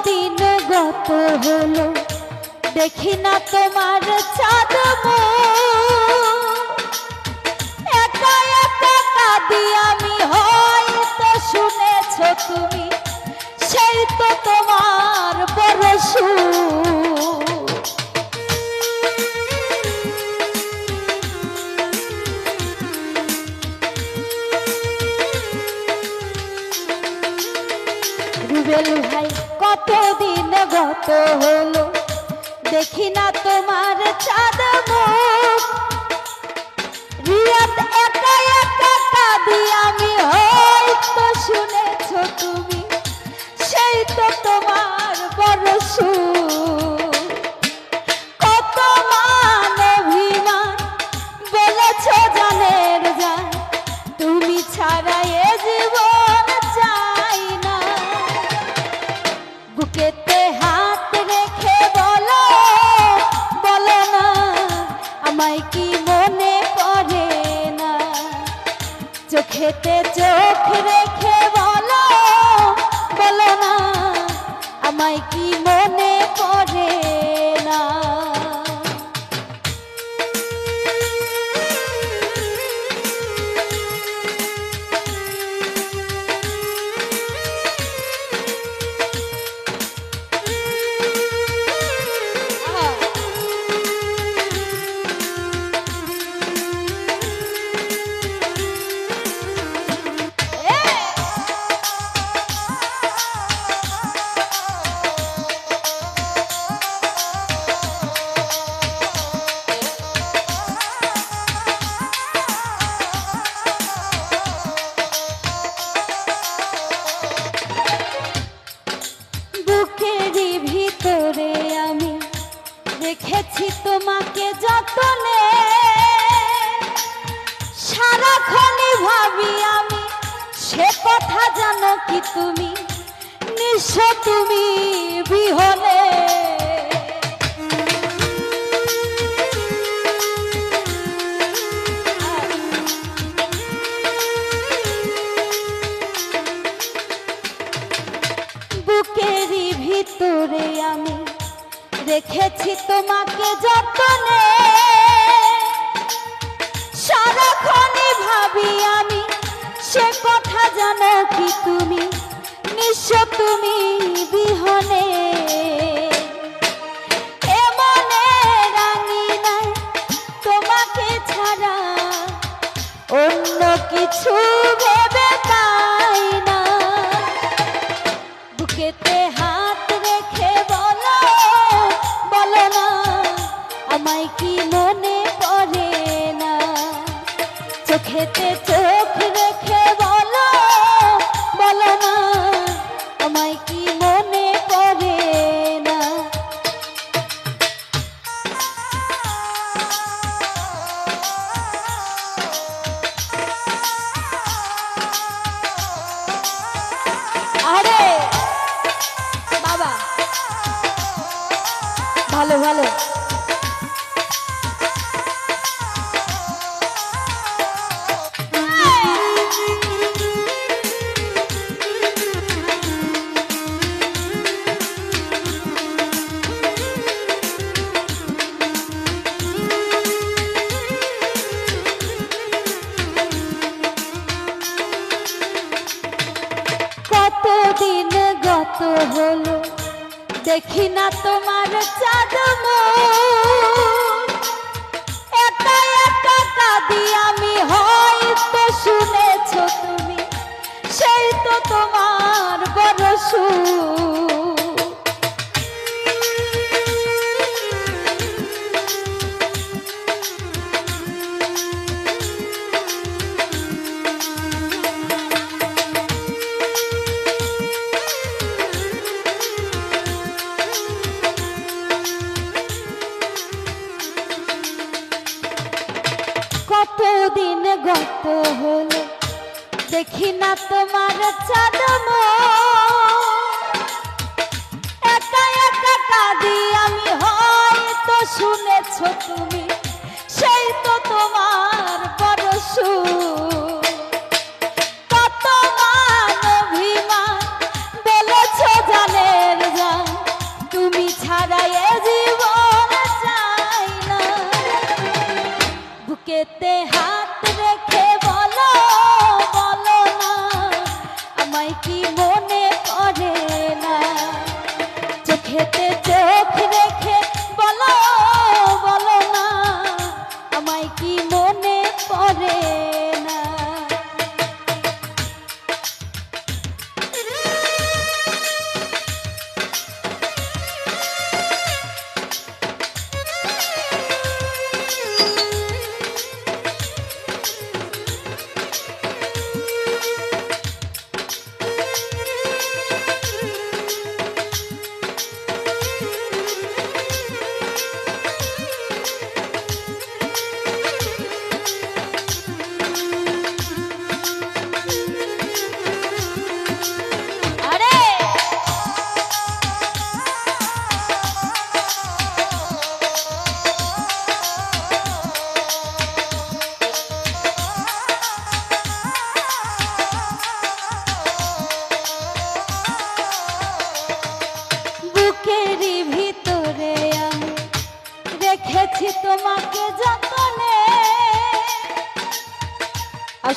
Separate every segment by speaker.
Speaker 1: দিন গত হলো দেখি না তোমার চাঁদ একা একা কাঁদি আমি, হয়তো শুনেছ তুমি সেই তো তোমার বড় সুখ। রুবেল ভাই কতদিন গত হলো দেখি না তোমার চাঁদ মুখ, রিয়াদ একা একা কাঁদি আমি, হয়তো শুনেছ তুমি সেই তো তোমার বড় সুখ। কত মান অভিমান বলেছ জানের জান, তুমি ছাড়া এ জীবন চাই না। বুকেতে হাত রেখে বলো বলো না আমায় কি মনে পড়ে না, চোখেতে চোখ রেখে বলো বলো না আমায় কি মনে পড়ে না। রেখেছি তোমাকে যতনে, সারাক্ষণই ভাবি আমি সে কথা জানো কি তুমি, নিঃস্ব তুমি বিহনে। বুকেরই ভিতরে আমি রেখেছি তোমাকে যতনে, সারাক্ষণই ভাবি আমি সে কথা জানো কি তুমি, নিঃস্ব তুমি বিহনে। এমনে রাঙি নাই তোমাকে ছাড়া অন্য কিছু ভেবে পাই না। বুকেতে হাত রেখে বলো বলো না আমায় কি মনে পড়ে না, চোখেতে চোখ রেখে বলো বলো না আমায় কি মনে পড়ে না। আরে বাবা ভালো ভালো। কতদিন গত হলো দেখি না তোমার চাঁদ একা একা কাঁদি আমি, হয়তো শুনেছ তুমি সেই তো তোমার বড় সুখ। কতদিন গত হলো দেখি না তোমার চাঁদ একা একা কাঁদি আমি, হয়তো শুনেছ তুমি সেই তো তোমার বড় সুখ। কত মান অভিমান বলেছ জানের জান,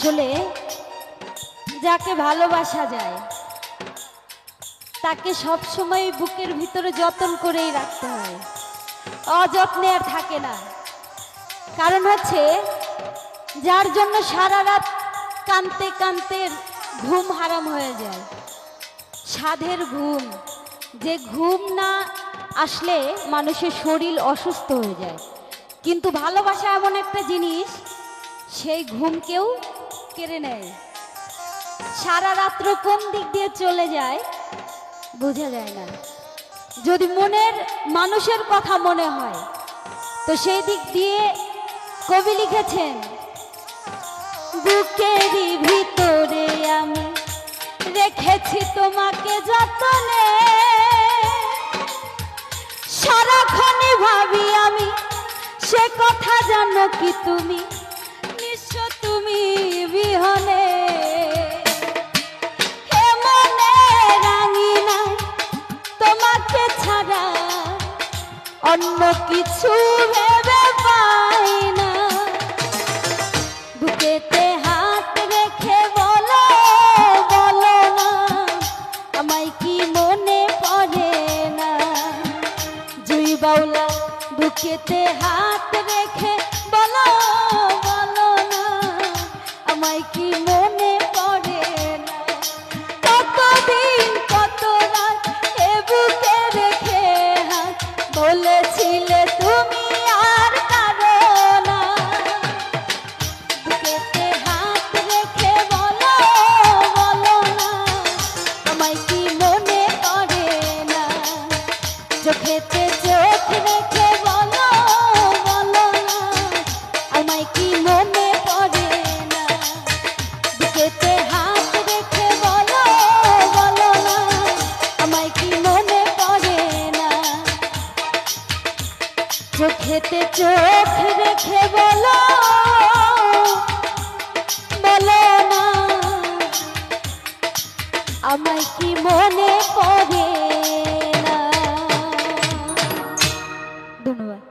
Speaker 1: আসলে যাকে ভালোবাসা যায় তাকে সব সময় বুকের ভিতরে যত্ন করেই রাখতে হয়, অযত্নে আর থাকে না। কারণ হচ্ছে যার জন্য সারা রাত কাঁদতে কাঁদতে ঘুম হারাম হয়ে যায়, সাধের ঘুম, যে ঘুম না আসলে মানুষের শরীর অসুস্থ হয়ে যায়। কিন্তু ভালোবাসা এমন একটা জিনিস, সেই ঘুমকেও কেড়ে নেয়। সারা রাত্র কোন দিক দিয়ে চলে যায় বোঝা যায় না। যদি মনের মানুষের কথা মনে হয় তো সেই দিক দিয়ে কবি লিখেছেন, বুকেরই ভিতরে আমি রেখেছি তোমাকে যতনে, সারাক্ষণই ভাবি আমি সে কথা জানো কি তুমি, নিঃস্ব তুমি বিহনে। হে মনে রাঙিনা তোমাকে ছাড়া অন্য কিছু ভেবে পাই না। বুকেতে হাত রেখে বলো বলো না, আমায় কি মনে পড়ে না। জুই বাউলা বুকেতে হাত রেখে বলো বলো না, আমায় কি মনে পড়ে না। কতদিন কত রাত এ বুকে রেখে হাত বলেছিলে তুমি আর কারো না। বুকেতে হাত রেখে বলো বলো না, আমায় কি মনে পড়ে না। চোখেতে চোখ রেখে বলো বলো না, আমায় কি মনে পড়ে না। বুকেতে হাত রেখে বলো বলো না, আমায় কি মনে পড়ে না। চোখেতে চোখ রেখে বলো বলো না, আমায় কি মনে পড়ে না। ধন্যবাদ।